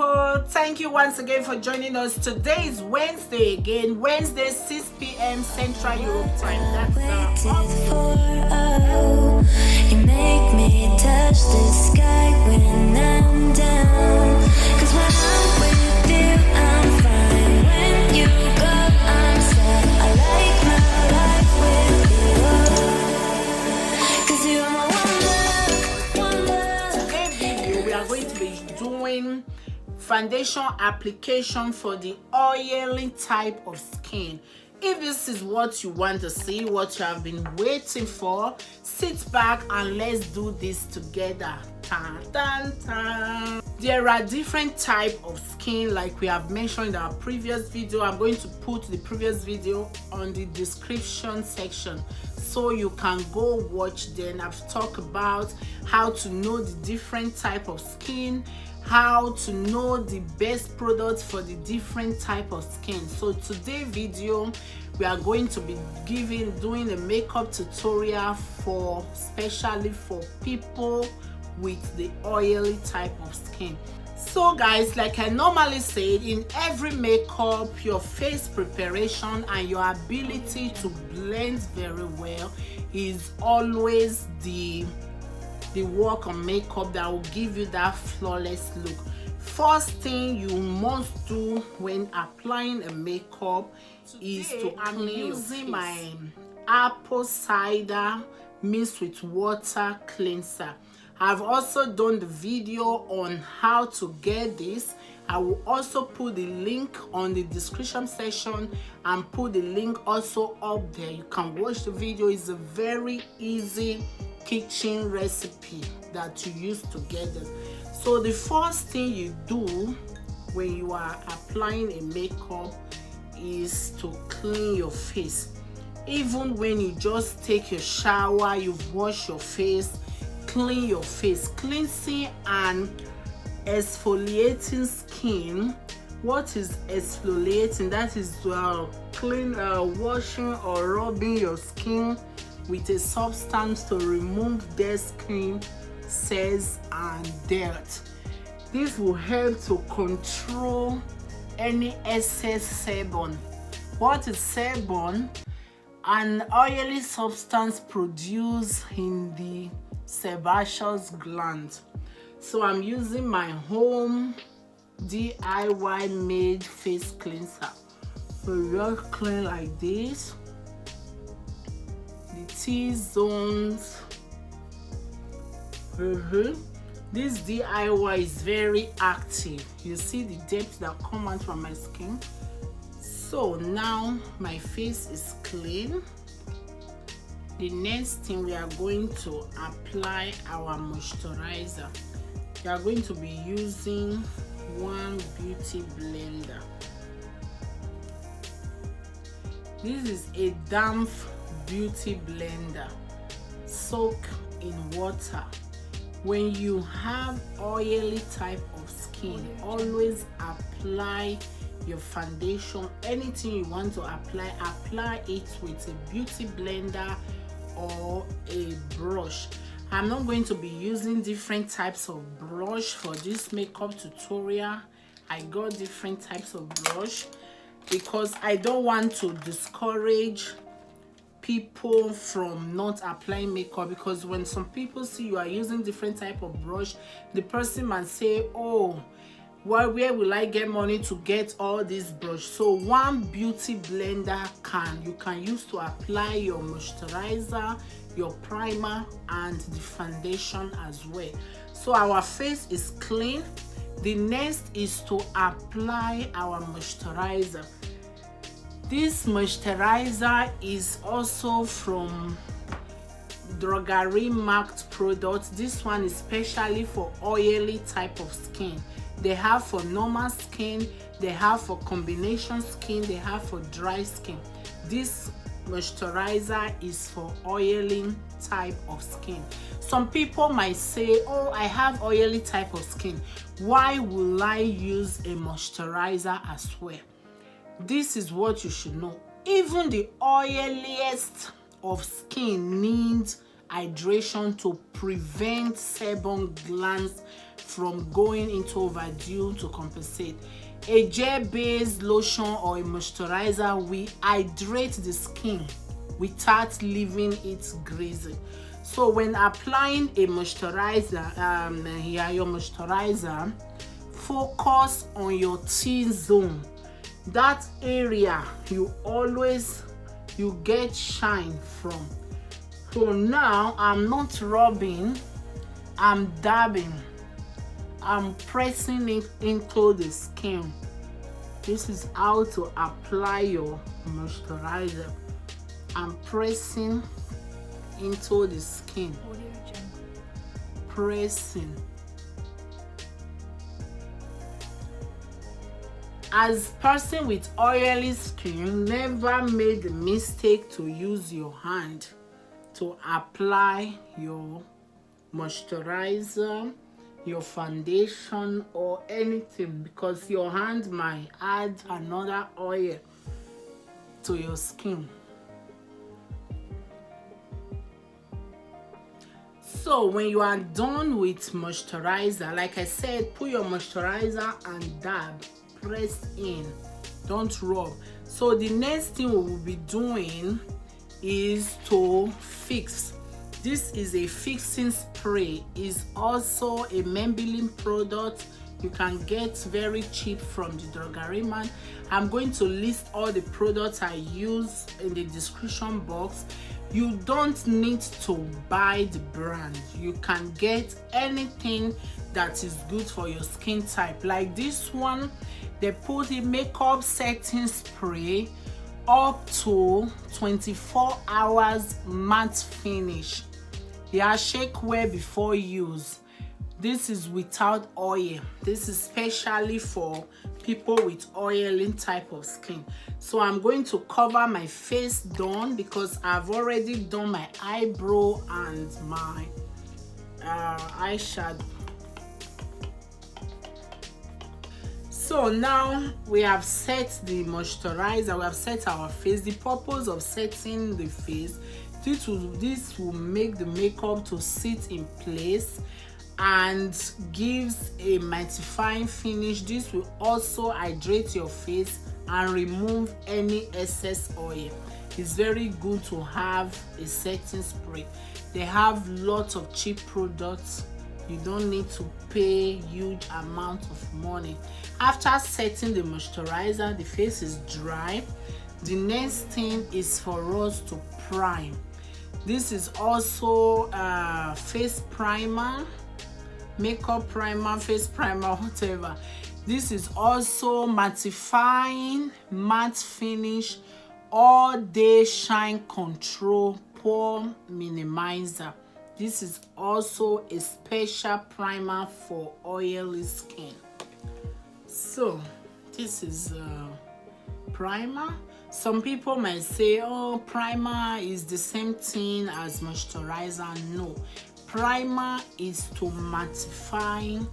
people, thank you once again for joining us. Today is Wednesday again, Wednesday 6 p.m. Central Europe time. That's you make me touch the sky when I'm down. 'Cause when I'm with you, I'm fine. When you go, I'm sad. I like my life with you. 'Cause you're my wonder. today's video, we are going to be doing foundation application for the oily type of skin. If this is what you want to see, what you have been waiting for, sit back and let's do this together. Tan, tan, tan. There are different types of skin, like we have mentioned in our previous video. I'm going to put the previous video on the description section so you can go watch. Then I've talked about how to know the different type of skin, how to know the best products for the different type of skin. So today's video, we are going to be doing a makeup tutorial for especially for people with the oily type of skin. So guys, like I normally say, in every makeup, your face preparation and your ability to blend very well is always the work on makeup that will give you that flawless look. First thing you must do when applying a makeup is to clean your face. My apple cider mixed with water cleanser. I've also done the video on how to get this. I will also put the link on the description section and put the link also up there. You can watch the video. It's a very easy kitchen recipe that you use to get this. So the first thing you do when you are applying a makeup is to clean your face. Even when you just take your shower, you've washed your face, clean your face. Cleansing and exfoliating skin. What is exfoliating? That is washing or rubbing your skin with a substance to remove dead skin cells and dirt. This will help to control any excess sebum. What is sebum? An oily substance produced in the sebaceous gland. So I'm using my home DIY made face cleanser. So you just clean like this. The T-zones. This DIY is very active. You see the depth that come out from my skin. So now my face is clean. The next thing, we are going to apply our moisturizer. We are going to be using one beauty blender. This is a damp beauty blender. Soak in water. When you have oily type of skin, always apply your foundation. Anything you want to apply it with a beauty blender or a brush. I'm not going to be using different types of brush for this makeup tutorial. I got different types of brush because I don't want to discourage people from not applying makeup, because when some people see you are using different type of brush, the person might say, oh, well, where will I get money to get all this brush? So one beauty blender you can use to apply your moisturizer, your primer, and the foundation as well. So our face is clean. The next is to apply our moisturizer. This moisturizer is also from druggery marked products. This one is specially for oily type of skin. They have for normal skin, they have for combination skin, they have for dry skin. This moisturizer is for oily type of skin. Some people might say, oh, I have oily type of skin. Why will I use a moisturizer as well? This is what you should know. Even the oiliest of skin needs hydration to prevent sebum glands from going into overdue to compensate. A gel-based lotion or a moisturizer will hydrate the skin without leaving it greasy. So when applying a moisturizer, your moisturizer, focus on your T-zone. That area you get shine from. So now I'm not rubbing, I'm dabbing. I'm pressing it into the skin. This is how to apply your moisturizer. I'm pressing into the skin. Pressing. As person with oily skin, never made the mistake to use your hand to apply your moisturizer, your foundation, or anything, because your hand might add another oil to your skin. So when you are done with moisturizer, like I said, put your moisturizer and dab, press in, don't rub. So the next thing we will be doing is to fix. This is a fixing spray. Is also a Maybelline product. You can get very cheap from the drogery man. I'm going to list all the products I use in the description box. You don't need to buy the brand. You can get anything that is good for your skin type. Like this one, they put a makeup setting spray up to 24 hours matte finish. Yeah, shake well before use. This is without oil. This is specially for people with oily type of skin. So I'm going to cover my face done because I've already done my eyebrow and my eyeshadow. So now we have set the moisturizer, we have set our face. The purpose of setting the face, this will make the makeup to sit in place and gives a mattifying finish. This will also hydrate your face and remove any excess oil. It's very good to have a setting spray. They have lots of cheap products. You don't need to pay huge amount of money. After setting the moisturizer, the face is dry. The next thing is for us to prime. This is also a face primer, makeup primer, face primer, whatever. This is also mattifying matte finish all day shine control pore minimizer. This is also a special primer for oily skin. So this is primer. Some people might say, oh, primer is the same thing as moisturizer. No, primer is to mattifying.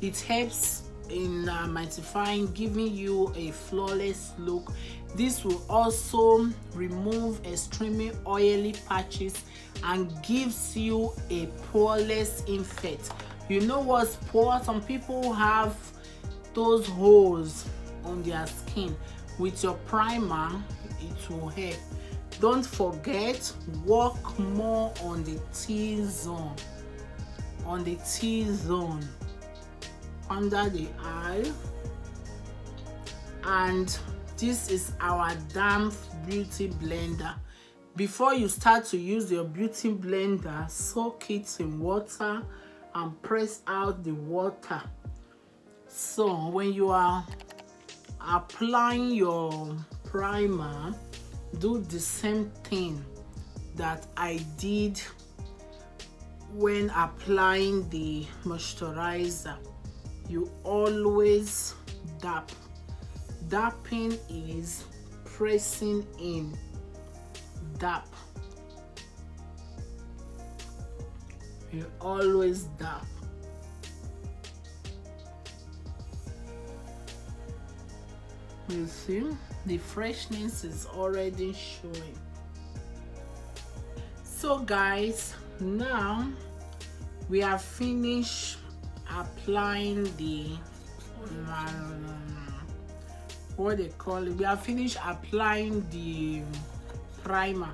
It helps in mattifying, giving you a flawless look. This will also remove extremely oily patches and gives you a poreless effect. You know what's pore? Some people have those holes on their skin. With your primer, it will help. Don't forget, work more on the T-zone. On the T-zone, under the eye. And this is our damp beauty blender. Before you start to use your beauty blender, soak it in water and press out the water. So when you are applying your primer, do the same thing that I did when applying the moisturizer. You always dab. Dapping is pressing in. Dab. You always dab. You see, the freshness is already showing. So guys, now we have finished applying the what they call it. We are finished applying the primer.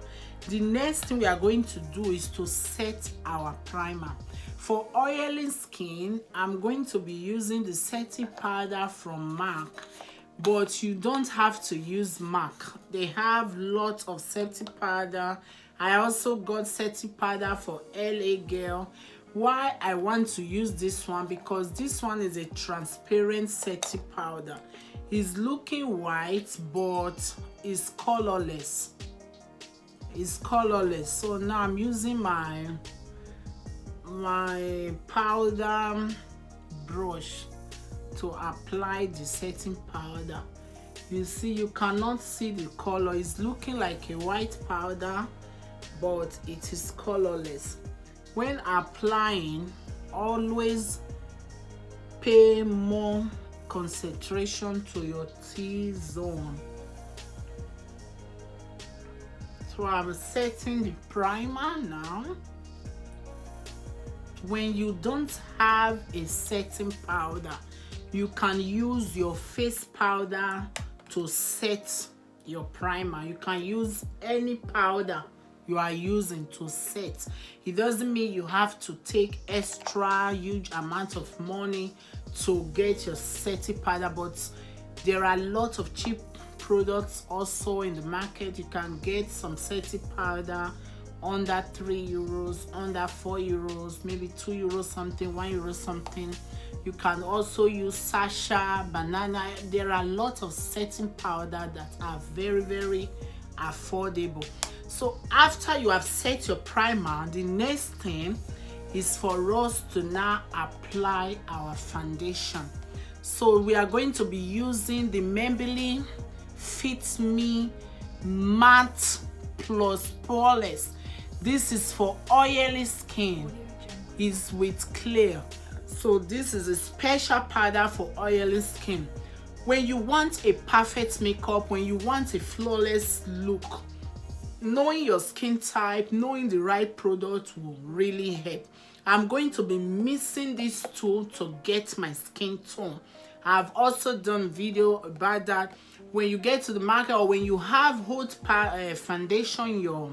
The next thing we are going to do is to set our primer. For oily skin, I'm going to be using the setting powder from MAC, but you don't have to use MAC. They have lots of setting powder. I also got setting powder for LA Girl. Why I want to use this one? Because this one is a transparent setting powder. It's looking white, but it's colorless. It's colorless. So now I'm using my powder brush to apply the setting powder. You see, you cannot see the color. It's looking like a white powder, but it is colorless. When applying, always pay more concentration to your T-zone. So I'm setting the primer now. When you don't have a setting powder, you can use your face powder to set your primer. You can use any powder you are using to set. It doesn't mean you have to take extra huge amount of money to get your setting powder, but there are a lot of cheap products also in the market. You can get some setting powder under 3 euros, under 4 euros, maybe 2 euros something, 1 euro something. You can also use Sasha, Banana. There are a lot of setting powder that are very, very affordable. So after you have set your primer, the next thing is for us to now apply our foundation. So we are going to be using the Maybelline Fit Me Matte Plus Poreless. This is for oily skin. It's with clear. So this is a special powder for oily skin. When you want a perfect makeup, when you want a flawless look, knowing your skin type, knowing the right product will really help. I'm going to be mixing this tool to get my skin tone. I've also done video about that. When you get to the market, or when you have hot foundation in your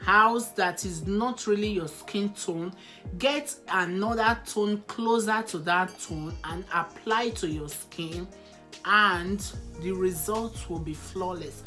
house that is not really your skin tone, get another tone closer to that tone and apply to your skin, and the results will be flawless.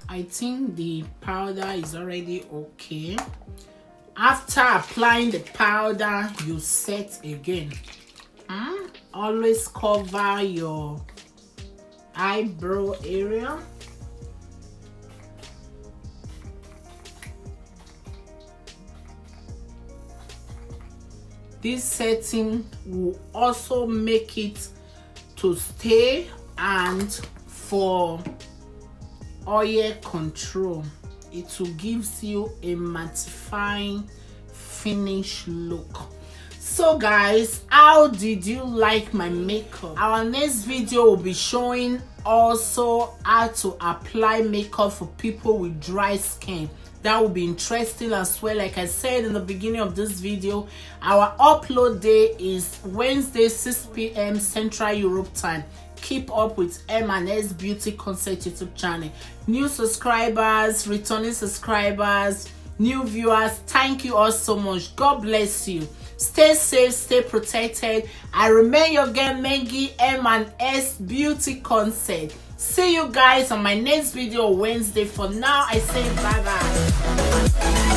I think the powder is already okay. After applying the powder, you set again. Always cover your eyebrow area. This setting will also make it to stay, and for oil control, it will give you a mattifying finish look. So guys, how did you like my makeup? Our next video will be showing also how to apply makeup for people with dry skin. That will be interesting as well. Like I said in the beginning of this video, our upload day is Wednesday 6 p.m. Central Europe time. Keep up with M&S Beauty Concept YouTube channel. New subscribers, returning subscribers, new viewers, thank you all so much. God bless you. Stay safe, stay protected. I remain your girl Maggie, M&S Beauty Concept. See you guys on my next video Wednesday. For now, I say bye bye.